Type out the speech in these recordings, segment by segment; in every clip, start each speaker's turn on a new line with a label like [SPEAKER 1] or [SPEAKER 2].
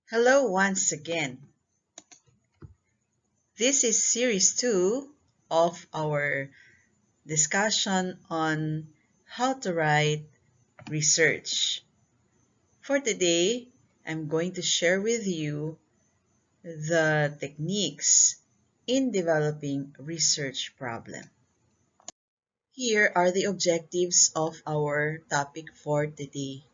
[SPEAKER 1] Hello once again. This is series 2 of our discussion on how to write research. For today, I'm going to share with you the techniques in developing research problem. Here are the objectives of our topic for today.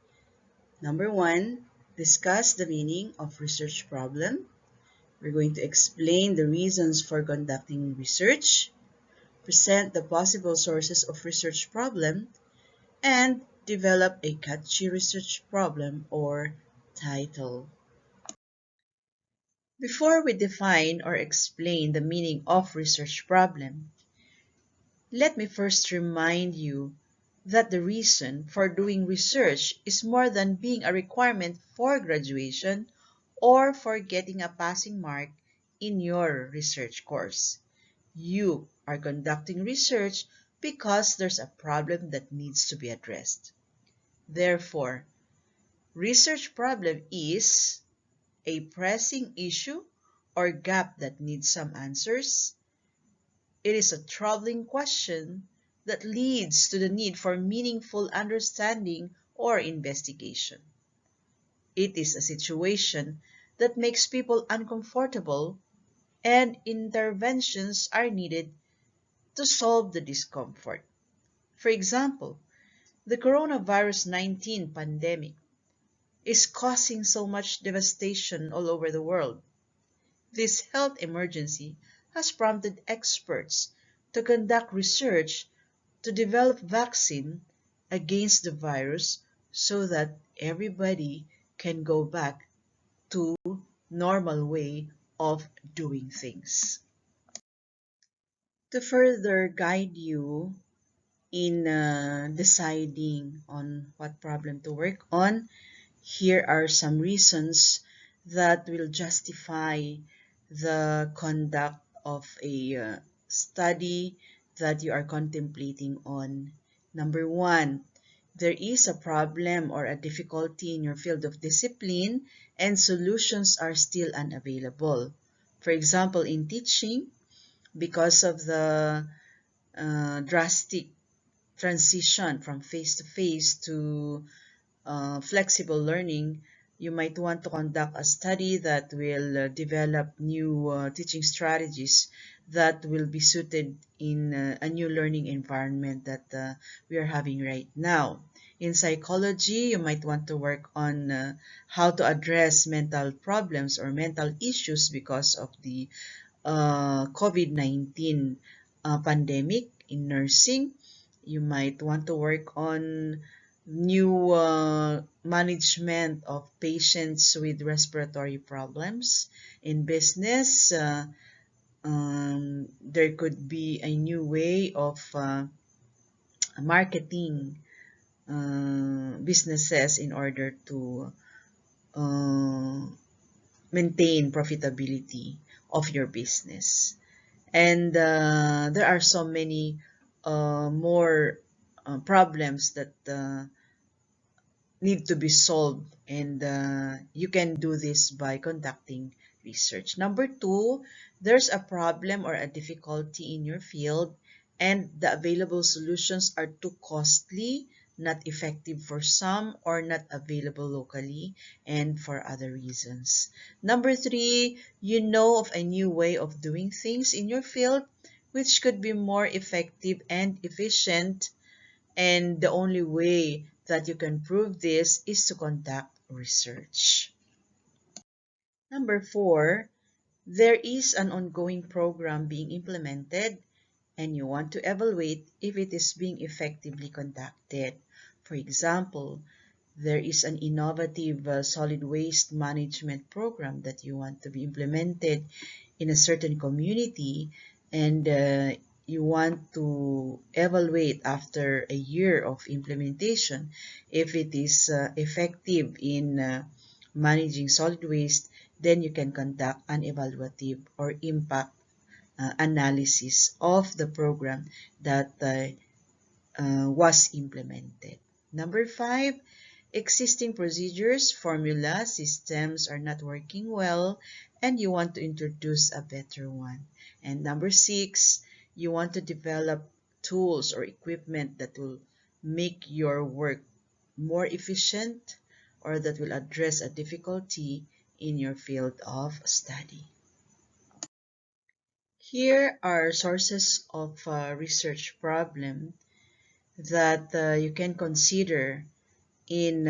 [SPEAKER 1] Number 1, discuss the meaning of research problem. We're going to explain the reasons for conducting research, present the possible sources of research problem, and develop a catchy research problem or title. Before we define or explain the meaning of research problem, let me first remind you that the reason for doing research is more than being a requirement for graduation or for getting a passing mark in your research course. You are conducting research because there's a problem that needs to be addressed. Therefore, research problem is a pressing issue or gap that needs some answers. It is a troubling question that leads to the need for meaningful understanding or investigation. It is a situation that makes people uncomfortable and interventions are needed to solve the discomfort. For example, the coronavirus 19 pandemic is causing so much devastation all over the world. This health emergency has prompted experts to conduct research to develop vaccine against the virus so that everybody can go back to normal way of doing things. To further guide you in deciding on what problem to work on, here are some reasons that will justify the conduct of a study that you are contemplating on. Number 1, there is a problem or a difficulty in your field of discipline and solutions are still unavailable. For example, in teaching, because of the drastic transition from face-to-face to flexible learning, you might want to conduct a study that will develop new teaching strategies that will be suited in a new learning environment that we are having right now. In psychology, you might want to work on how to address mental problems or mental issues because of the COVID-19 pandemic. In nursing, you might want to work on new management of patients with respiratory problems. In business, there could be a new way of marketing businesses in order to uh, maintain profitability of your business. And there are so many more problems that need to be solved, and you can do this by conducting research. Number 2, there's a problem or a difficulty in your field and the available solutions are too costly, not effective for some, or not available locally, and for other reasons. Number 3, you know of a new way of doing things in your field which could be more effective and efficient, and the only way that you can prove this is to conduct research. Number 4, there is an ongoing program being implemented and you want to evaluate if it is being effectively conducted. For example, there is an innovative solid waste management program that you want to be implemented in a certain community, and you want to evaluate after a year of implementation if it is effective in managing solid waste. Then you can conduct an evaluative or impact analysis of the program that was implemented. Number 5, Existing procedures, formulas, systems are not working well, and you want to introduce a better one. And number 6, you want to develop tools or equipment that will make your work more efficient or that will address a difficulty in your field of study. Here are sources of research problem that you can consider in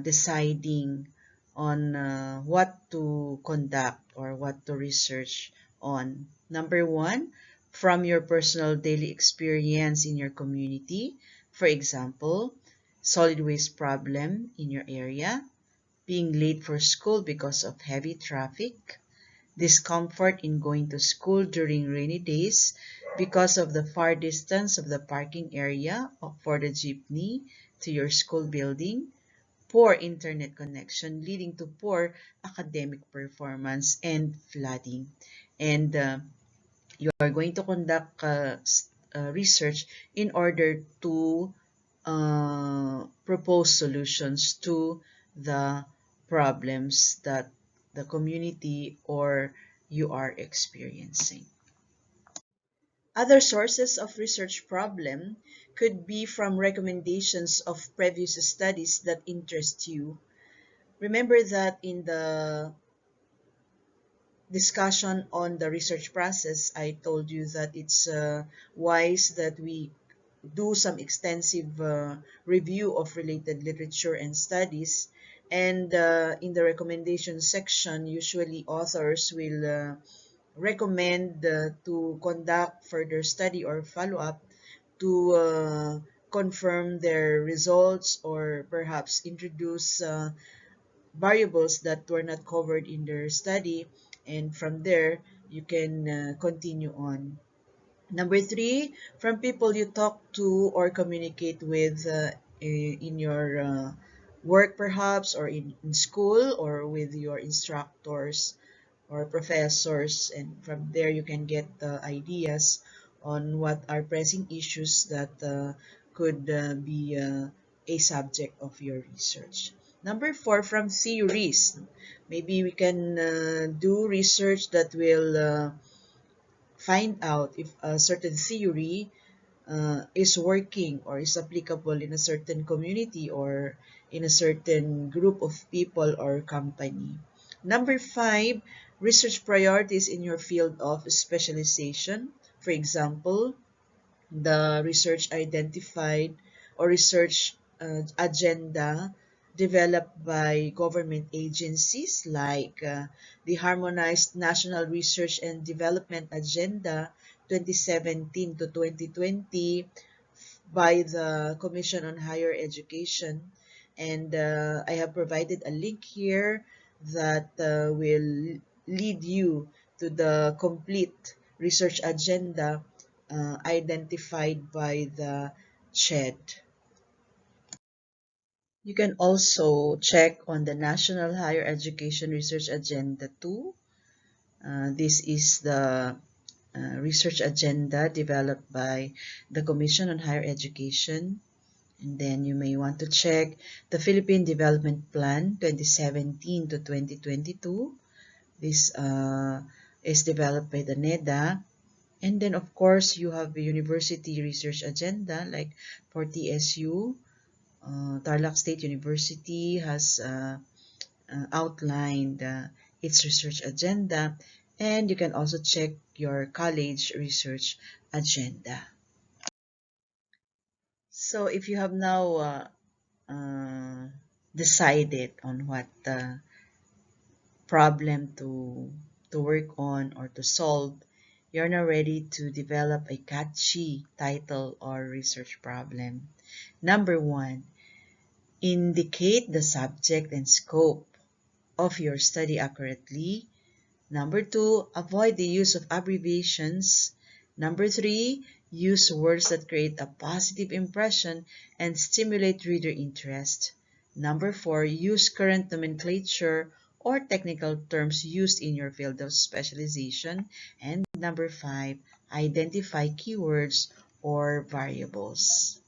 [SPEAKER 1] deciding on what to conduct or what to research on. Number 1, from your personal daily experience in your community. For example, solid waste problem in your area, being late for school because of heavy traffic, discomfort in going to school during rainy days because of the far distance of the parking area for the jeepney to your school building, poor internet connection leading to poor academic performance, and flooding. And you are going to conduct research in order to propose solutions to the problems that the community or you are experiencing. Other sources of research problem could be from recommendations of previous studies that interest you. Remember that in the discussion on the research process, I told you that it's wise that we do some extensive review of related literature and studies. And in the recommendation section, usually authors will recommend to conduct further study or follow-up to confirm their results or perhaps introduce variables that were not covered in their study, and from there you can continue on. Number 3, from people you talk to or communicate with in your work perhaps, or in school, or with your instructors or professors, and from there you can get ideas on what are pressing issues that could be a subject of your research. Number 4, from theories. Maybe we can do research that will find out if a certain theory is working or is applicable in a certain community or in a certain group of people or company. Number 5, research priorities in your field of specialization. For example, the research identified or research agenda developed by government agencies like the Harmonized National Research and Development Agenda 2017 to 2020 by the Commission on Higher Education. And I have provided a link here that will lead you to the complete research agenda identified by the CHED. You can also check on the National Higher Education Research Agenda 2. This is the research agenda developed by the Commission on Higher Education. And then you may want to check the Philippine Development Plan 2017 to 2022. This is developed by the NEDA. And then, of course, you have the university research agenda like for TSU. Tarlac State University has outlined its research agenda, and you can also check your college research agenda. So if you have now decided on what problem to work on or to solve, you're now ready to develop a catchy title or research problem. Number 1, indicate the subject and scope of your study accurately. Number 2, avoid the use of abbreviations. Number 3, use words that create a positive impression and stimulate reader interest. Number 4, use current nomenclature or technical terms used in your field of specialization. And number 5, identify keywords or variables.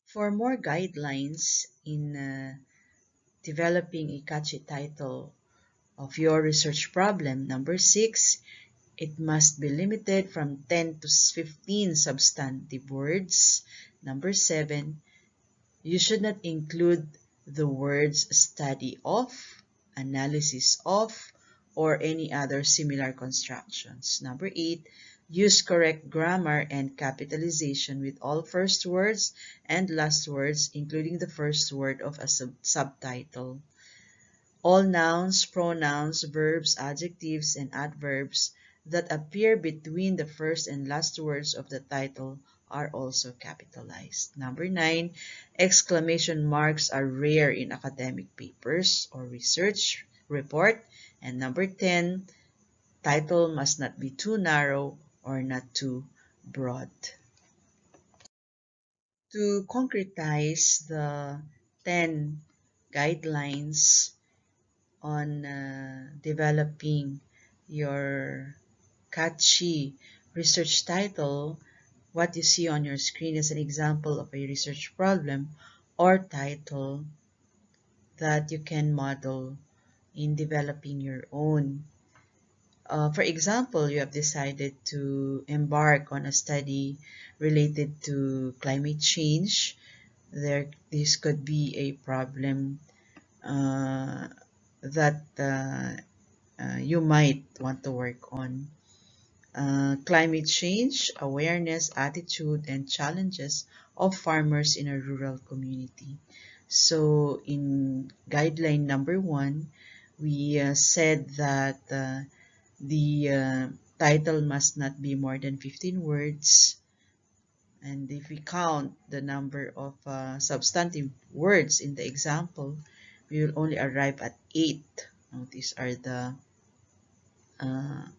[SPEAKER 1] For more guidelines in developing a catchy title of your research problem. Number 6, it must be limited from 10 to 15 substantive words. Number 7, you should not include the words study of, analysis of, or any other similar constructions. Number 8, use correct grammar and capitalization with all first words and last words, including the first word of a subtitle. All nouns, pronouns, verbs, adjectives, and adverbs that appear between the first and last words of the title are also capitalized. Number 9, exclamation marks are rare in academic papers or research report. And number 10, title must not be too narrow or not too broad. To concretize the 10 guidelines on developing your catchy research title, what you see on your screen is an example of a research problem or title that you can model in developing your own. For example, you have decided to embark on a study related to climate change. This could be a problem that you might want to work on. Climate change, awareness, attitude, and challenges of farmers in a rural community. So in guideline number 1, we said that the title must not be more than 15 words. And if we count the number of substantive words in the example, we will only arrive at 8. Now, these are the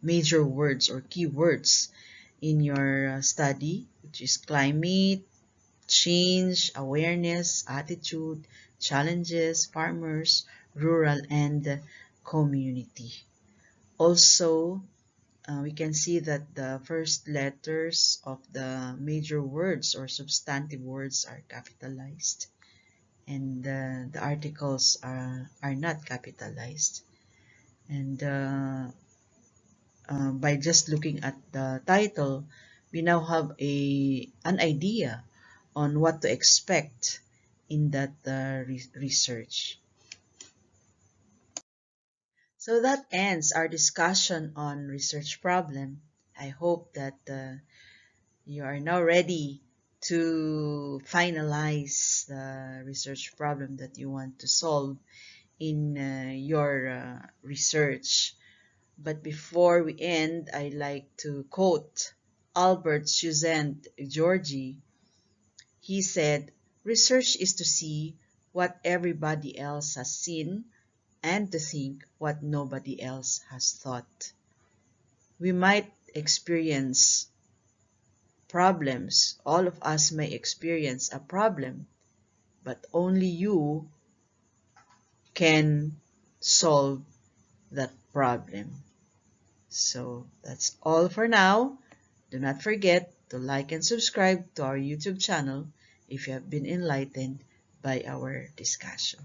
[SPEAKER 1] major words or key words in your study, which is climate, change, awareness, attitude, challenges, farmers, rural, and community. Also, we can see that the first letters of the major words or substantive words are capitalized, and the articles are not capitalized. And by just looking at the title, we now have an idea on what to expect in that research. So that ends our discussion on research problem. I hope that you are now ready to finalize the research problem that you want to solve in your research. But before we end, I'd like to quote Albert Suzanne Georgi. He said, "Research is to see what everybody else has seen and to think what nobody else has thought." We might experience problems. All of us may experience a problem, but only you can solve that problem. So that's all for now. Do not forget to like and subscribe to our YouTube channel if you have been enlightened by our discussion.